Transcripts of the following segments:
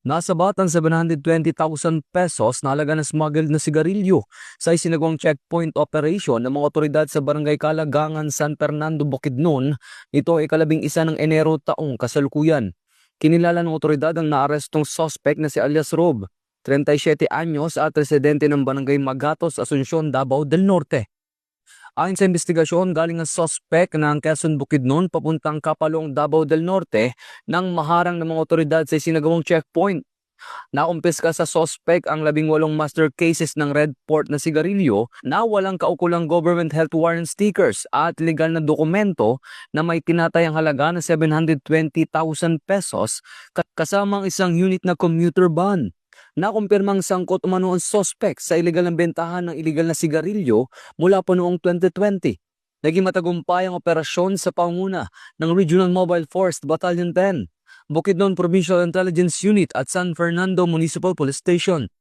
Nasabat ang 720,000 pesos na halaga ng smuggled na sigarilyo sa isinagawang checkpoint operation ng mga otoridad sa Barangay Kalagangan, San Fernando, Bukidnon. Ito ay ikalabing-isa ng Enero taong kasalukuyan. Kinilala ng otoridad ang naarestong suspect na si alias Rob, 37 anyos at residente ng Barangay Magatos, Asuncion, Davao del Norte. Ayon sa investigasyon, galing ang suspect ng Quezon Bukidnon papuntang Kapalong, Davao del Norte nang maharang ng mga otoridad sa isinagawang checkpoint. Nakumpiska sa suspect ang 18 master cases ng Red Port na sigarilyo na walang kaukulang government health warrant stickers at legal na dokumento na may tinatayang halaga na 720,000 pesos kasamang isang unit na commuter van. Nakumpirmang sangkot umano ang suspect sa illegal na bentahan ng illegal na sigarilyo mula pa noong 2020. Naging matagumpay ang operasyon sa pangunguna ng Regional Mobile Force Battalion 10, Bukidnon Provincial Intelligence Unit at San Fernando Municipal Police Station.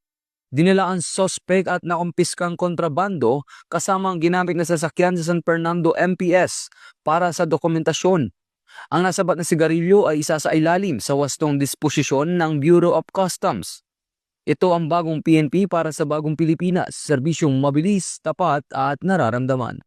Dinala ang suspect at nakumpiskang kontrabando kasama ang ginamit na sasakyan sa San Fernando MPS para sa dokumentasyon. Ang nasabat na sigarilyo ay isa sa ilalim sa wastong disposisyon ng Bureau of Customs. Ito ang bagong PNP para sa bagong Pilipinas, serbisyong mabilis, tapat at nararamdaman.